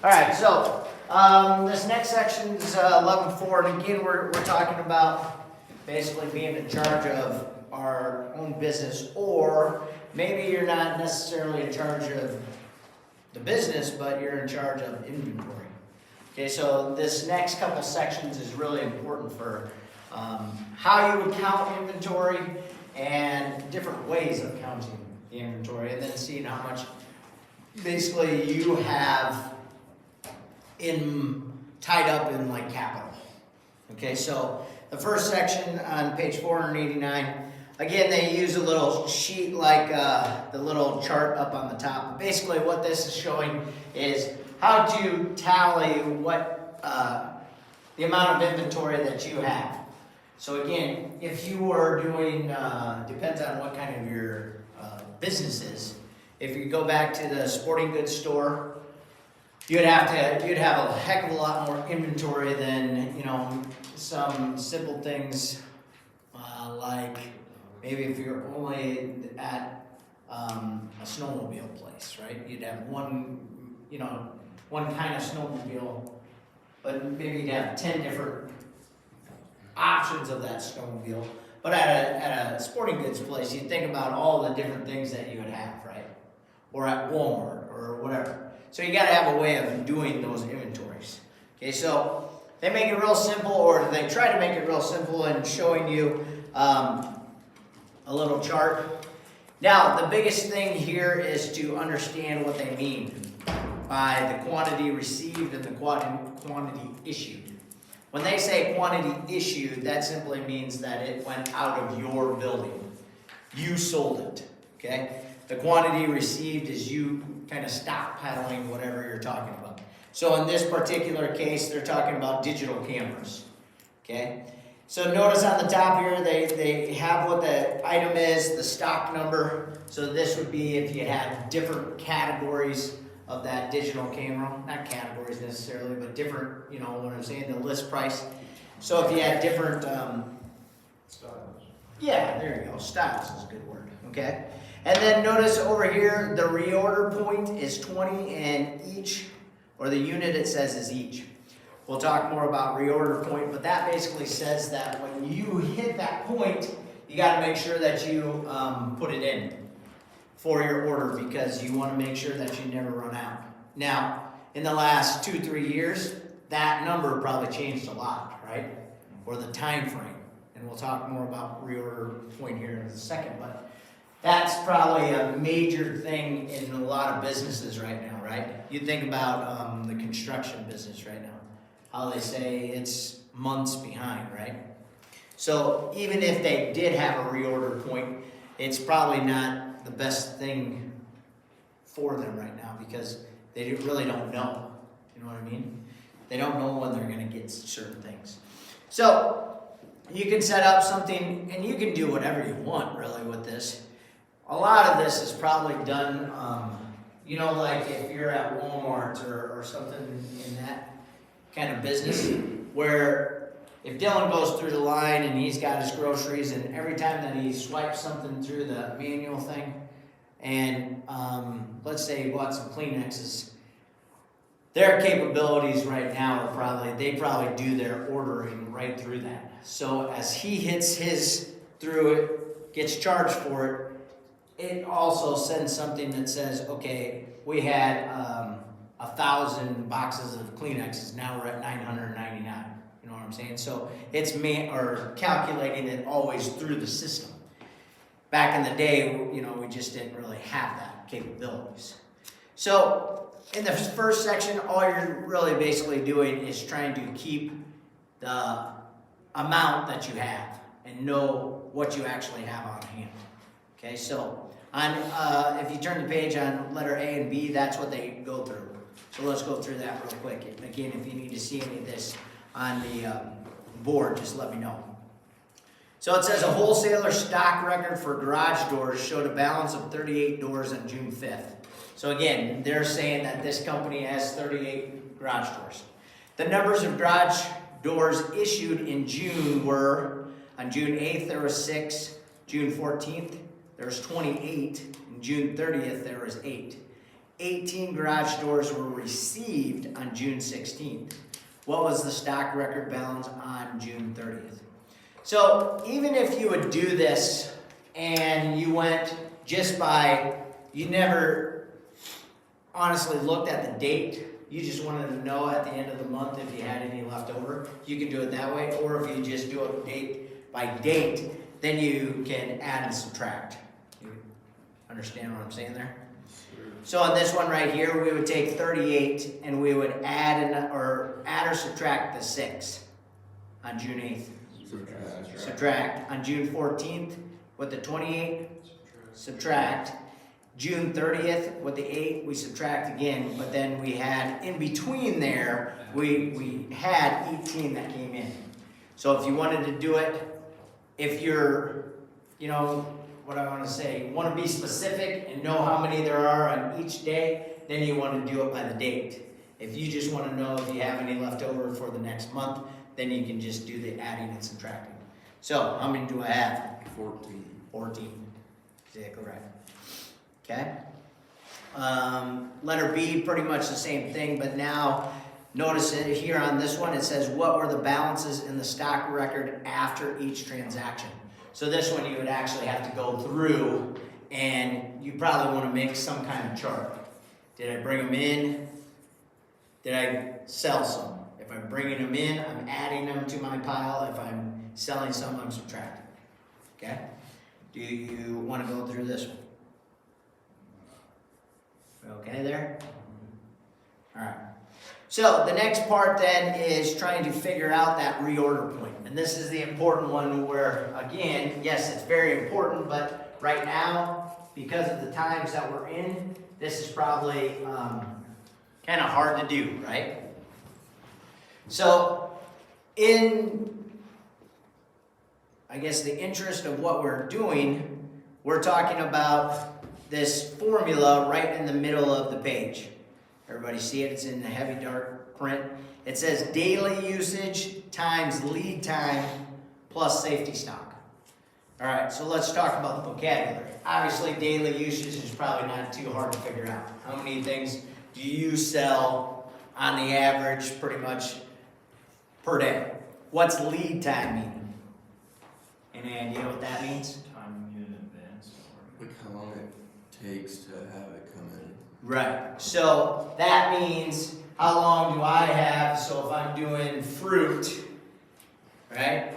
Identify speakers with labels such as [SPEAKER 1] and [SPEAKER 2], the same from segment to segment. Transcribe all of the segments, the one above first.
[SPEAKER 1] All right, so this next section is 11.4, and again, we're talking about basically being in charge of our own business, or maybe you're not necessarily in charge of the business, but you're in charge of inventory. Okay, so this next couple sections is really important for how you would count inventory and different ways of counting the inventory, and then seeing how much basically you have tied up in like capital. Okay, so the first section on page 489, again, they use a little sheet like the little chart up on the top. Basically what this is showing is how to tally what the amount of inventory that you have. So again, if you were doing, depends on what kind of your business is. If you go back to the sporting goods store, you'd have a heck of a lot more inventory than, some simple things like maybe if you're only at a snowmobile place, right? You'd have one kind of snowmobile, but maybe you'd have 10 different options of that snowmobile. But at a sporting goods place, you think about all the different things that you would have, right? Or at Walmart or whatever. So you got to have a way of doing those inventories. Okay, so they make it real simple, or they try to make it real simple and showing you a little chart. Now, the biggest thing here is to understand what they mean by the quantity received and the quantity issued. When they say quantity issued, that simply means that it went out of your building. You sold it, okay? The quantity received is you kind of stockpiling whatever you're talking about. So in this particular case, they're talking about digital cameras, okay? So notice on the top here, they have what the item is, the stock number. So this would be if you had different categories of that digital camera. Not categories necessarily, but different, what I'm saying, the list price. So if you had different...
[SPEAKER 2] Styles.
[SPEAKER 1] Yeah, there you go. Styles is a good word, okay? And then notice over here, the reorder point is 20, and each, or the unit it says is each. We'll talk more about reorder point, but that basically says that when you hit that point, you got to make sure that you put it in for your order, because you want to make sure that you never run out. Now, in the last 2-3 years, that number probably changed a lot, right? Or the time frame. And we'll talk more about reorder point here in a second, but that's probably a major thing in a lot of businesses right now, right? You think about the construction business right now, how they say it's months behind, right? So even if they did have a reorder point, it's probably not the best thing for them right now, because they really don't know. You know what I mean? They don't know when they're going to get certain things. So you can set up something, and you can do whatever you want really with this. A lot of this is probably done, like if you're at Walmart or something in that kind of business, where if Dylan goes through the line and he's got his groceries, and every time that he swipes something through the manual thing, and let's say he bought some Kleenexes, their capabilities right now are they probably do their ordering right through that. So as he hits his through it, gets charged for it, it also sends something that says, okay, we had 1,000 boxes of Kleenexes, now we're at 999. You know what I'm saying? So it's calculating it always through the system. Back in the day, we just didn't really have that capabilities. So in the first section, all you're really basically doing is trying to keep the amount that you have and know what you actually have on hand. Okay, so if you turn the page on letter A and B, that's what they go through. So let's go through that real quick. And again, if you need to see any of this on the board, just let me know. So it says a wholesaler stock record for garage doors showed a balance of 38 doors on June 5th. So again, they're saying that this company has 38 garage doors. The numbers of garage doors issued in June were, on June 8th there was 6, June 14th there was 28, and June 30th there was 8. 18 garage doors were received on June 16th. What was the stock record balance on June 30th? So even if you would do this and you went just by, you never honestly looked at the date, you just wanted to know at the end of the month if you had any left over, you can do it that way. Or if you just do it date by date, then you can add and subtract. You understand what I'm saying there? So on this one right here, we would take 38 and we would add or subtract the 6 on June 8th. Subtract. On June 14th with the 28, subtract. June 30th with the 8, we subtract again, but then we had in between there, we had 18 that came in. So if you wanted to do it, if you're, what I want to say, want to be specific and know how many there are on each day, then you want to do it by the date. If you just want to know if you have any left over for the next month, then you can just do the adding and subtracting. So, how many do I have?
[SPEAKER 3] 14.
[SPEAKER 1] 14. Exactly right. Okay? Letter B, pretty much the same thing, but now notice it here on this one, it says what were the balances in the stock record after each transaction. So this one you would actually have to go through and you probably want to make some kind of chart. Did I bring them in? Did I sell some? If I'm bringing them in, I'm adding them to my pile. If I'm selling some, I'm subtracting. Okay? Do you want to go through this one? Okay there? All right. So the next part then is trying to figure out that reorder point. And this is the important one where, again, yes, it's very important, but right now, because of the times that we're in, this is probably kind of hard to do, right? So in, I guess, the interest of what we're doing, we're talking about this formula right in the middle of the page. Everybody see it? It's in the heavy dark print. It says daily usage times lead time plus safety stock. All right, so let's talk about the vocabulary. Obviously, daily usage is probably not too hard to figure out. How many things do you sell on the average pretty much per day? What's lead time mean? Any idea what that means?
[SPEAKER 2] Time in advance.
[SPEAKER 3] Like how long it takes to have it come in.
[SPEAKER 1] Right. So that means how long do I have? So if I'm doing fruit, right?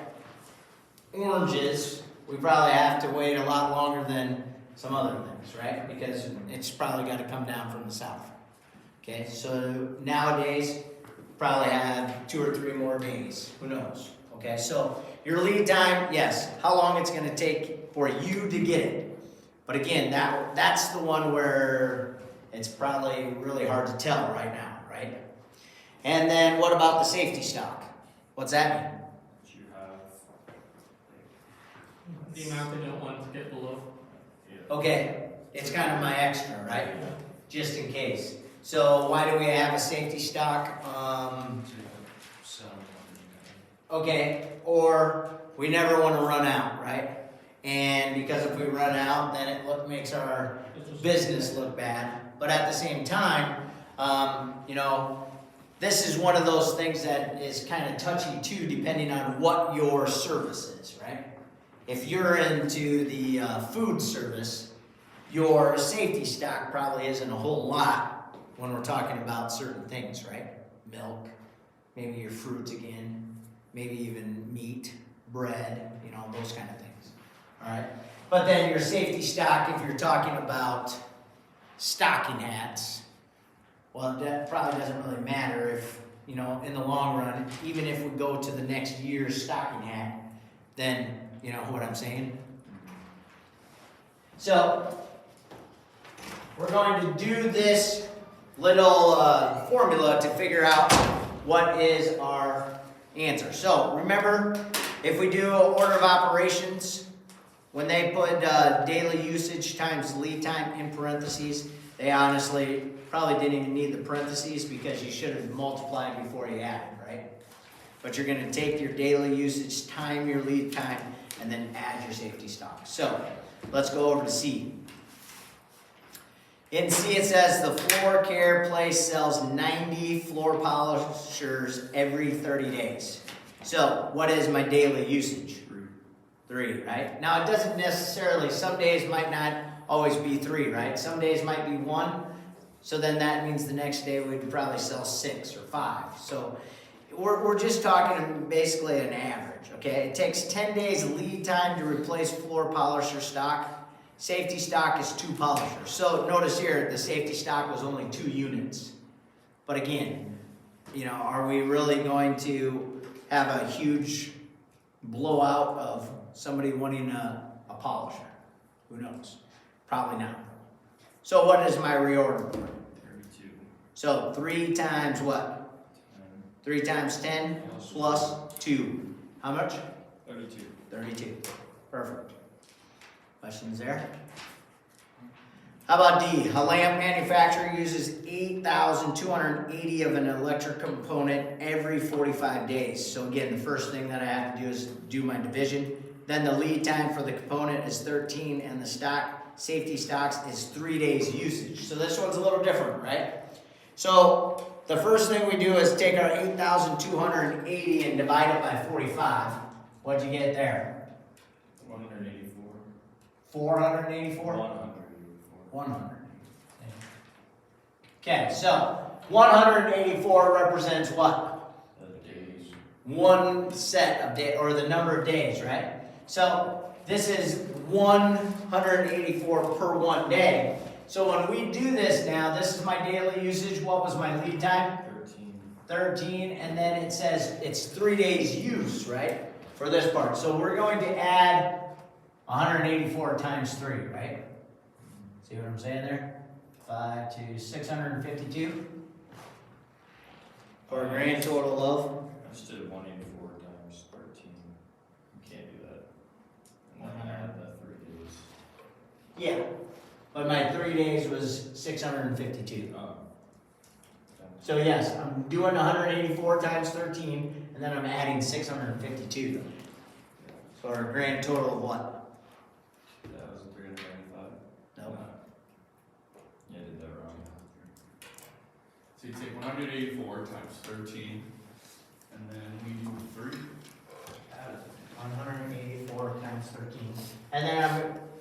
[SPEAKER 1] Oranges, we probably have to wait a lot longer than some other things, right? Because it's probably got to come down from the south. Okay, so nowadays, probably have 2 or 3 more days. Who knows? Okay, so your lead time, yes, how long it's going to take for you to get it. But again, that's the one where it's probably really hard to tell right now, right? And then what about the safety stock? What's that mean?
[SPEAKER 2] You have
[SPEAKER 4] The amount they don't want it to get below.
[SPEAKER 1] Okay, it's kind of my extra, right? Just in case. So why do we have a safety stock? Okay, or we never want to run out, right? And because if we run out, then it makes our business look bad. But at the same time, this is one of those things that is kind of touchy too, depending on what your service is, right? If you're into the food service, your safety stock probably isn't a whole lot when we're talking about certain things, right? Milk, maybe your fruits again, maybe even meat, bread, those kind of things. All right? But then your safety stock, if you're talking about stocking hats, well, that probably doesn't really matter if, in the long run, even if we go to the next year's stocking hat, then, you know what I'm saying? So, we're going to do this little formula to figure out what is our answer. So, remember, if we do order of operations, when they put daily usage times lead time in parentheses, they honestly probably didn't even need the parentheses because you should have multiplied before you added, right? But you're going to take your daily usage, time your lead time, and then add your safety stock. So, let's go over to C. In C, it says the floor care place sells 90 floor polishers every 30 days. So what is my daily usage? 3, right? Now it doesn't necessarily, some days might not always be 3, right? Some days might be 1. So then that means the next day we'd probably sell 6 or 5. So we're just talking basically an average, okay? It takes 10 days lead time to replace floor polisher stock. Safety stock is 2 polishers. So notice here, the safety stock was only 2 units. But again, you know, are we really going to have a huge blowout of somebody wanting a polisher? Who knows? Probably not. So what is my reorder?
[SPEAKER 2] 32.
[SPEAKER 1] So 3 times what? 3 times 10 plus 2. How much?
[SPEAKER 2] 32.
[SPEAKER 1] 32. Perfect. Questions there? How about D? A lamp manufacturer uses 8,280 of an electric component every 45 days. So again, the first thing that I have to do is do my division. Then the lead time for the component is 13 and the safety stocks is 3 days usage. So this one's a little different, right? So the first thing we do is take our 8,280 and divide it by 45. What'd you get there?
[SPEAKER 2] 184.
[SPEAKER 1] 484?
[SPEAKER 2] 184.
[SPEAKER 1] 100. Okay, so 184 represents what?
[SPEAKER 2] Days.
[SPEAKER 1] One set of days, or the number of days, right? So this is 184 per 1 day. So when we do this now, this is my daily usage. What was my lead time? 13, and then it says it's 3 days use, right? For this part. So we're going to add 184 times 3, right? See what I'm saying there? 5 to 652. For a grand total of?
[SPEAKER 2] I just did 184 times 13. You can't do that. And then I add the 3 days.
[SPEAKER 1] Yeah. But my 3 days was 652. So yes, I'm doing 184 times 13, and then I'm adding 652. For a grand total of what?
[SPEAKER 2] 2,395.
[SPEAKER 1] No.
[SPEAKER 2] Yeah, I did that wrong.
[SPEAKER 5] So you take 184 times 13, and then we do 3.
[SPEAKER 1] 184 times 13. And then I'm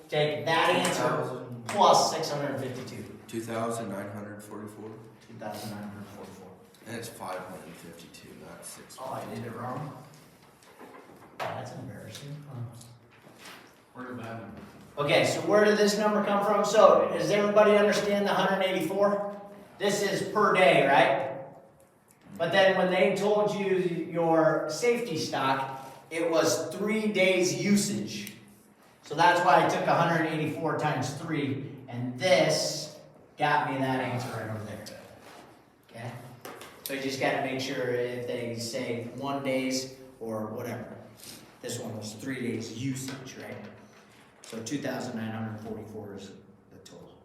[SPEAKER 1] taking that answer plus 652.
[SPEAKER 3] 2,944.
[SPEAKER 1] 2,944.
[SPEAKER 3] And it's 552, not 6.
[SPEAKER 1] Oh, I did it wrong? That's embarrassing.
[SPEAKER 5] Where did that number?
[SPEAKER 1] Okay, so where did this number come from? So, does everybody understand the 184? This is per day, right? But then when they told you your safety stock, it was 3 days usage. So that's why I took 184 times 3, and this got me that answer right over there. Okay? So you just gotta make sure if they say 1 days or whatever. This one was 3 days usage, right? So 2,944 is the total.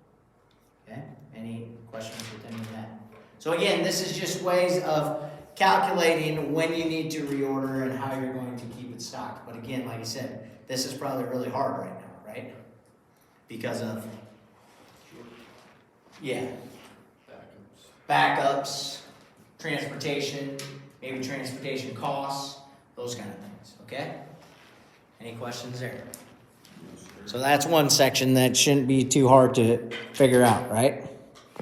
[SPEAKER 1] Okay? Any questions with any of that? So again, this is just ways of calculating when you need to reorder and how you're going to keep it stocked. But again, like I said, this is probably really hard right now, right? Because of, yeah, backups, transportation, maybe transportation costs, those kind of things, okay? Any questions there? So that's one section that shouldn't be too hard to figure out, right?